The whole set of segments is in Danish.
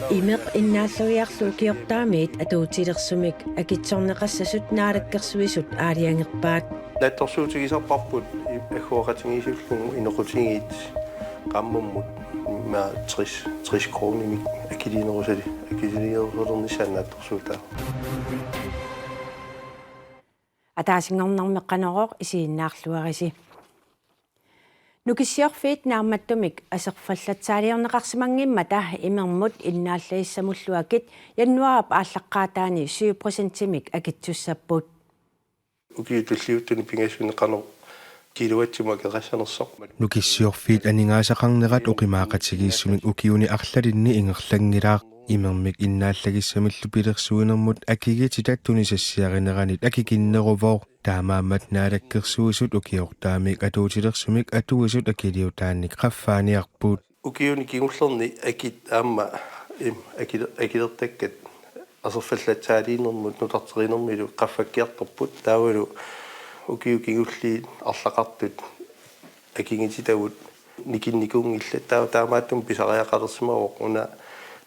Imeq innaalleriarlu kiortaamiit atuutilersumik akitsorneqassasut naalakkersuisut aaliangerpaat Nattorsuutigisarparput agguaqatingiisullungu inoqutigiit qammummut ma 60 kroonimik akiliinerusali nattorsuutaa атаасингорнармеққанероқ исииннаарлуариси нукиссиорфиит наамматтумик асерфаллатсаалиорнеқарсимангимма таа имермут иннааллаиссамуллуакит яннуарап ааллаққаатаани 7%-имик акитсуссаппут укиутуллиуттуни пингасунеқарнер килуатсимакеқассанерсоқ нукиссиорфиит анингаасақарнерат оқимаақатигииссумик укиуни арлалинни ингерлангилаақ имермик иннааллагиссамиллу пилерсуинермут акигититаттуни сассиаринеранит акикиннерувоо таамааммат наалаккерсуисут укиортаамик атуутилерсумик атуисут акилиутаанник қаффааниарпут укиуни кигуллерни акит аама акилертаккат асерфаллатсаалиинермут нутартеринермилу қаффаккиарторпут таавалу укиукигулли арлақартут акигититавут никинникунгилла таамааттум писариақалерсимавоқ уна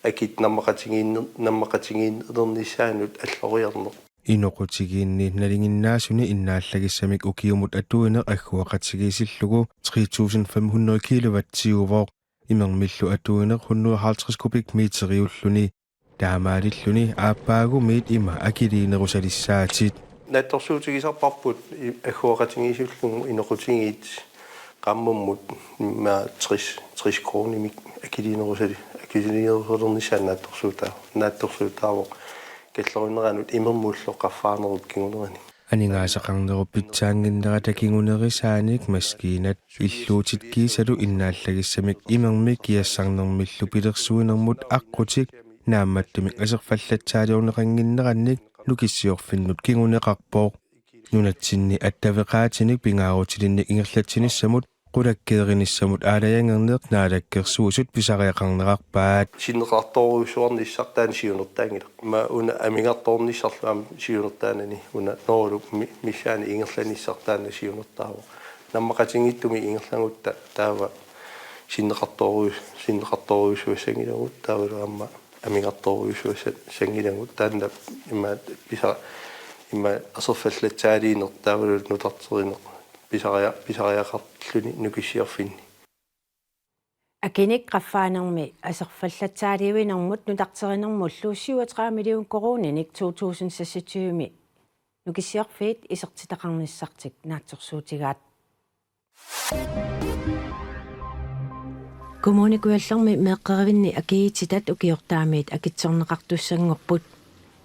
акит наммақатигииннернissaanут аллориарнеқ иноқутигиинни налингиннаасуни иннааллагиссамик укиумут атуинеқ аггуақатигиисиллугу 3500 киловаттиувоо имермиллу атуинеқ 150 кубикметериуллуни таамаалиллуни ааппаагумиит има акилиинерусалиссаатит натторсуутигисарпарпут аггуақатигиисуллугу иноқутигиит qammummut ma 60 kroonimik akiliinerusali акилиинерусалернissaан наатторсуутаавоқ каллоринеранут имермуулло qaffaanerut кигунерани анингаасақарнеру питсаангиннерата кигунерисааник маскиинат иллуутит кисалу иннааллагиссамик имермик киассарнермиллу пилерсуинермут аққутик наамматтумик асерфаллатсаалиорнеқангиннеранник нукиссиорфиннут кигунеқарпооқ нунатсинни аттавеқаатиник пингаарутилинник ингерлатсиниссамут qulakkeerinnissamut aalayangerneq naalakkersuusut pisariaqarnerarpaat sinneqartoruusuarnissartaani siunertaangila ma una amingartornissarluam siunertaanani una noolu missaani ingerlanissartaanna siunertaavo nammaqatingittumi ingerlangutta taava sinneqartoruusuassangilagut taavalu amma amingartoruusuassangilagut taanna imma aserfallatsaaliineq taavalu nutarterineq pisariaqartluni nukisiorfinni акиник qaffaanermi асерфаллатсаалиуинермут нутартеринермуллу 37 миллион корониник 2026ми нукиссиорфиит исертитақарниссартик наатсорсуутигаат коммуникуаллерми меэққеривинни акиититат укиортаамиит акитсорнеқартуссангорпут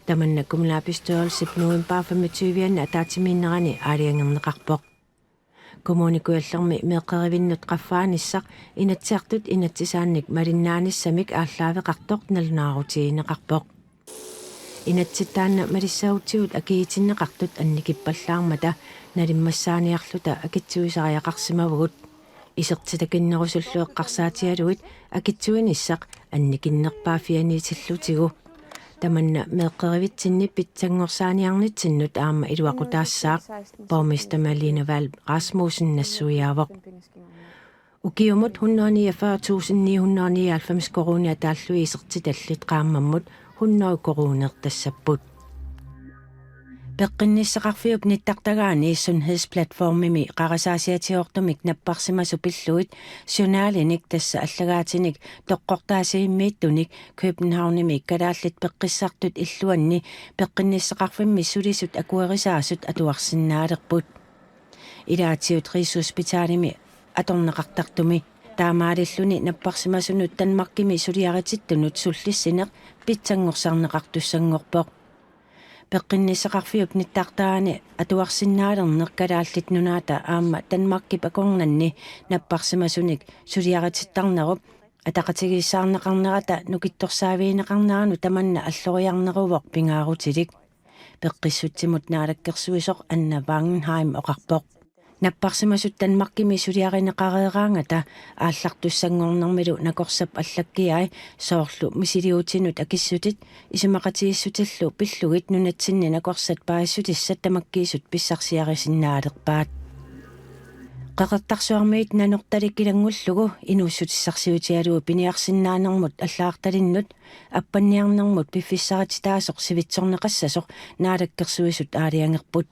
таманна кумлаапистуалсип нуимпаа 25-анна атаатимииннерани аалиангернеқарпоқ коммуникуаллерми меэққеривиннут qaffaanisaq inatsiartut inatsisaannik малиннааниссамик ааллаавеқартоқ налунаарутиинеқарпоқ inatsittaanna малиссаутсигут акиитиннеқартут анникиппаллаармата налиммассааниарлута акитсуисариақарсимавгут исертитакиннерусуллуэққарсаатиалуит акитсуиниссақ анникиннерпаафианиитиллутигу таманна меэққеривитсинни питсангорсааниарнитсиннут аама илуақутаассаақ бормистер Malene Vall Rasmussen нассуяавоқ укиумут 149.999 корони атааллуи исертиталлит qaammammut 100 коронертассаппут пеққинниссақарфиуп ниттартагаани сунхедспlatformими қарасаасиатиортумик наппарсимасу пиллуит сюнаалиник тасса аллагаатиник тоққортаасииммииттуник Københavnimi калааллит пеққиссартут иллуанни пеққинниссақарфимми сулисут акуерисаасут атуарсиннаалерпут илаатиут Rigshospitalimi аторнеқартартуми таамаалиллуни наппарсимасунут Данмаркими сулиарититтунут суллиссинеқ питсангорсарнеқартуссангорпоқ пеққинниссақарфиуп ниттартаани атуарсиннаалернеқ калааллит нунаата аама Данмаркип акорнанни наппарсимасуник сулиарититтарнеруп атақатигиссаарнеқарнерата нукитторсаавиинеқарнаану таманна аллориарнерувоқ пингаарутилик пеққиссутсимут наалаккерсуисоқ Анна Вангенхайм оқарпоқ наппарсимасут Данмаркими сулиаринеқареераангата ааллартуссангорнэрмилу накорсап аллаккиай соорлу мисилиутинут акиссутит исимақатигиссутиллу пиллугит нунатсинни накорсат паассутиссат тамаккиисут писсарсиарисиннаалерпаат qaqartarsuarmiit nanortalikilangullugu inuussutissarsiutialuu piniarsinnaanermut allaartalinnut appanniarnermut piffissarati sivitsorneqassasoq naalakkersuisut aaliangerput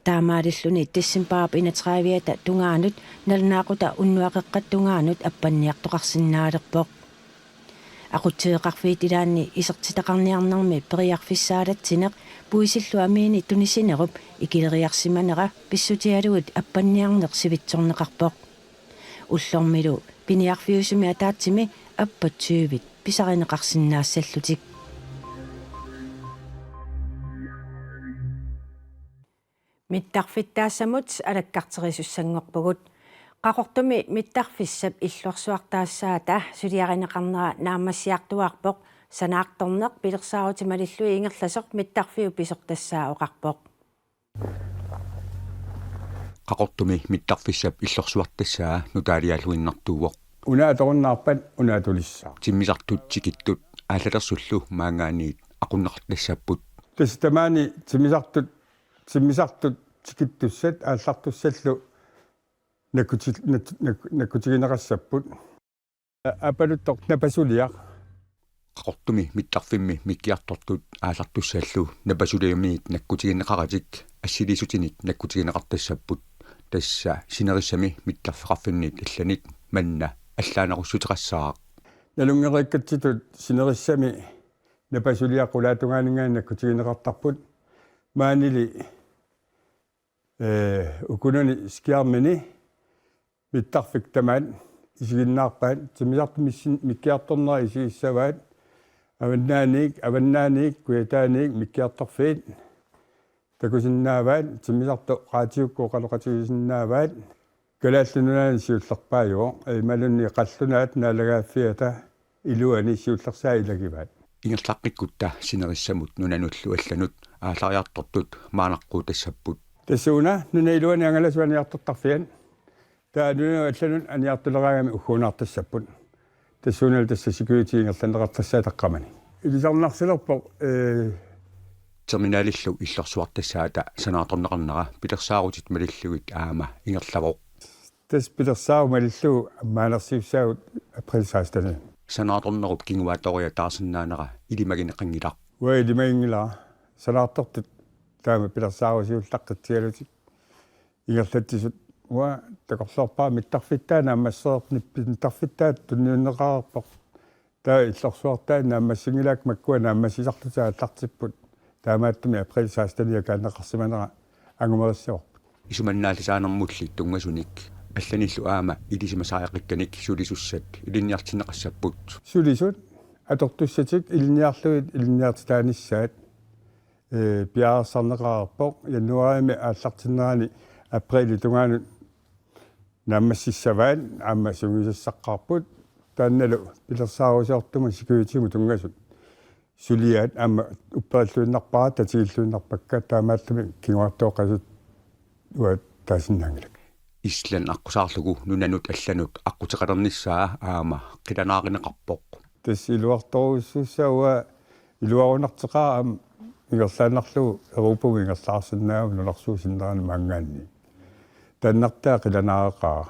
taamaalilluni tissimparp inatraaviata tungaanut nalnaaquta unnuaqeqqat tungaanut appanniartoqarsinnaalerpoq aqutseeqarfiit ilaanni isertitaqarniarnermi periarfissaalattineq puisillu amiini tunisinerup ikileriarsimanera pissutialugut appanniarneq sivitsorneqarpoq ullormilu piniarfiusumi ataatsimi appatsuuvit pisarineqarsinnaassаллутик mittарфиттаассамут алаккартерисуссангорпугут qaqortumi mittarfissap illuarsuartaassaata suliarineqarnera naammassiartuarpoq sanaartorneq pilersaarutimalillui ingerlasoq mittarfiu pisortassaa oqarpoq qaqortumi mittarfissap illorsuartassaa nutaalialuinnartuuvoq unaatorunnаарpat unaatulissa timmisartut tikittut aallalersullu maangaaniit aqunneqartassapput tastamaani timmisartut tikittussat aallartussallu nakutigineqassapput apaluttoq napasuliaq qaqortumi mittarfimmi mikkiartortut aallartussallu napasuliamiit nakkutigineqaratik assilisuutinik nakkutigineqartassapput tassa sinerissami mittarfeqarfinniit allanit manna allaanerussutiqassaaq nalungereikkatsitut sinerissami napasuliaqulaatungaaningaan nakkutigineqartarput maanili ukununi skiarmini mittarfik tamaan isiginnaarpaat timisartumissin mikkiartornera isigissavaat avannaaniik kuitaanik mikkiartorfiit takusinnaavaat timisartu qaatiukku qaloqatigisinnaavaat kalaallununaani siullerpaajuo imalunni qallunaat naalagaaffiata iluani siullersaa ilagivaat ingerlaqqikutta sinerissamut nunanullu allanut aallariartortut maanaqquutassaput tassuuna nuna iluani angalasuaniartortarfian taanuna allanun aniartuleraagami ugguunaartassapput tassuunal tassa security ingerlaneqartassaa taqqamani ilisarnarsilerpoq terminaalillu illorsuartassaata sanaatorneqarnera pilersaarutit malillugit aama ingerlavoq tas pilersaarumalillu maanersiussaagut april 16 sanaatornerup kinguaatoria taarsinnaanera ilimagineqangilaq uilimaingila sanaatortut taama pilersaarusiullaqqatsialutik ingerlattisut wa takorlorpaa mittarfittaa naammasseerpni mittarfittaat tunniunneqaarpoq taa illorsuartaa naammassingilaak makkua naammassisarlutaa allartipput taamaattumi april 16 kaanneqarsimanera angumerissaorput isumannaallisaanermulli tungasunik алланиллу аама илисимасаариақикканик сулисуссат илинниартинеқассаппут суlisut atortussаtik iliniarluit iliniartitaanissaat piaarsarneqaarpoq januarimi aallartinnerani aprili tungaanut naammassissavaat aama sungisassаққарпут таанналу пилерсааруsiortuma security-му тунгасут сулиаат аама уппериллуиннарпара татигиллуиннарпакка таамааллами кингуартооқасут уат таасиннаангилак ислан аққусаарлугу нунанут алланут аққутеқалернissaa аама қиланааринеқарпоқ тас илуарторуссуссауа илуарунартеқаа аам ингерлааннарлугу европу ингерлаарсинаава нуларсуусиннерани маангаанни таннартаа қиланаареқаа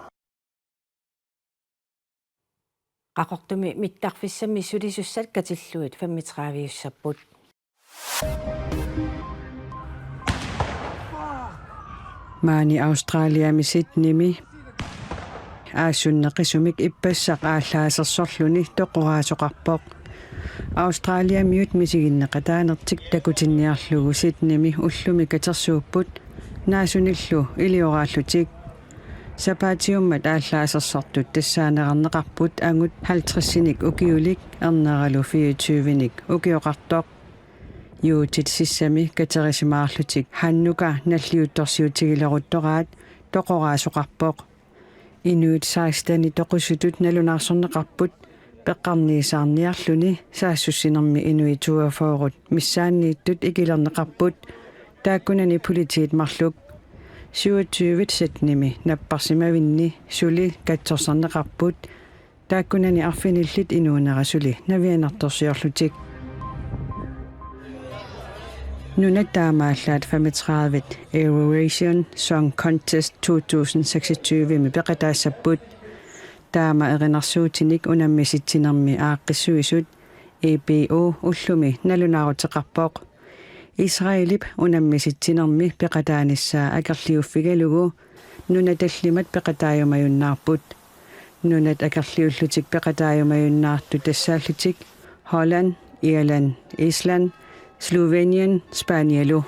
qaqortumi mittarfissami sulisussat katilluit 35-ussapпут maani Australiami Sydneymi aasunneqisumik ippassaq ааllaасерсорлуни тоқораасоқарпоқ Australiamiut misiginneqataanertik takutinniarlugu Sydneymi ullumi katersuupпут naasunillu ilioraallutik Sapatiummat ааllaасерсортут тассаанеқарнеқарпут ангут 50-синик укиулик эрнералу 24-ник укиоқартоқ юутит сиссами катерисимаарлутик ханнука наллиутторсиутигилеруттораат тоқораасоқарпоқ инуит 16-ни тоқусутут налунаарсорнеқарпут пеққарниисаарниарлуни саассуссинерми инуитуафоорут миссааннииттут икилернеқарпут тааккунани политиит марлук 27 сетними наппарсимавинни сули катсорсарнеқарпут тааккунани арфиниллит инуунера сули навианарторсиорлутик Nunat taamaalaat 35 Eurovision Song Contest 2026 mi peqataassaput taama erinarsuutinik unammisittinermi aaqqissuisut EPO ullumi nalunaaruteqarpoq Israelip unammisittinermi peqataanissaa akerliuffigalugu nunatallimat peqataayumayunnaarput nunat akerliullutik peqataayumayunnaartu tassaallutik Holland, Irland, Island, Slovenian, Spanielu.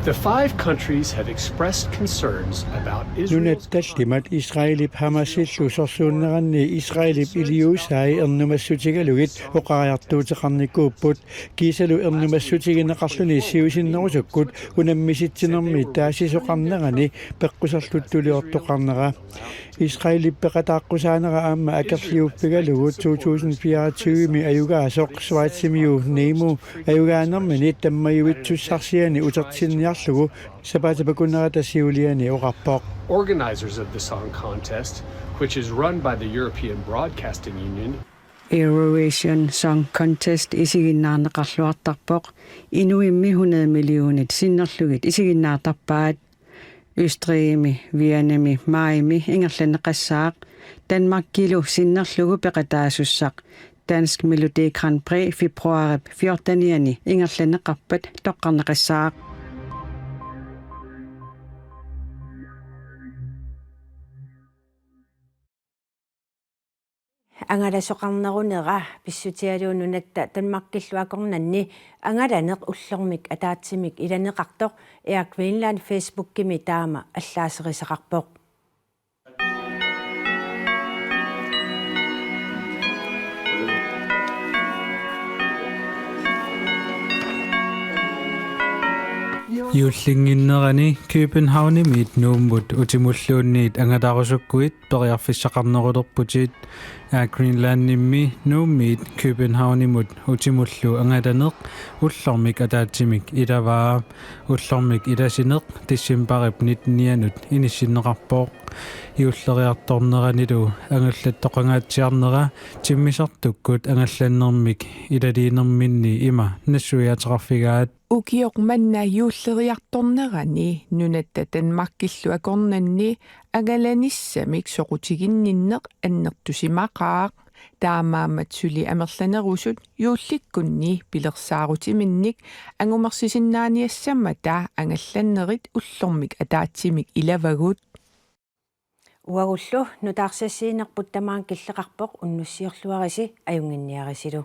The 5 countries have expressed concerns about Israel's Nunattallimat Israelip Hamasillusorsuunneranni Israelip iliusaai ernumassutigalugit oqariartuuteqarnikuupput kiisalu ernumassutigineqarluni siusinnerusukkut unammisittinermi taasisoqarnerani peqqusarluttuliortoqarnera Israelip peqataaqqusaanera aamma akerliuppigalugu 2024mi ayugaasoq Schweizimiu neimu ayugaanermini tammayuvitsussarsiani utertinniarlugu sapatapakunnerata siuliani oqarpoq. organizers of the song contest, which is run by the European Broadcasting Union, Eurovision Song Contest isiginnaarneqarluartarpoq inuimmi 100 millionit sinnerlugit isiginnaartarpaat Østrigimi, Vianami, Maimi, Ingerlandeqassaaq, Danmark kilo sinnerlugu peqataasussaq, Dansk Melodi Grand Prix februarip 14. Ingerlandeqarpat toqqarneqassaaq. Angalasoqarnerunera pissutialuununatta Danmarkilluakornanni angalaneq ullormik ataatsimik ilaneqartoq Air Greenland Facebook-kimi taama allaaserisaqarpoq. Юллингиннерани Københavnimit nuummut utimulluunniit angalarusukkuit periarfissaqarnerulерпутит Air Greenlandimmi nuummit Københavnimut utimullu angalaneq ullormik ataatsimik ilavaa ullormik ilasineq tissimparip 19-nianut inissinneqarpooq iulleriartorneranilu angullattoqangaatsiarnera timmisartukkut angallannermik ilaliinerminni ima nassuiateqarfigaat Ukiormanna juulleriartornerani nunatta Danmarkilluakornanni agalannissamik soqutiginninneq annertusimaqaaq taamaamatsuli amerlanerusut juullikkunni pilersaarutimинник angumersisinnaaniassamata angallannerit ullormik ataatsimik ilavagut Uagullu nutaarsassiinerput tamaan killeqarpoq unnussiorluarisi ajunginniarisilu.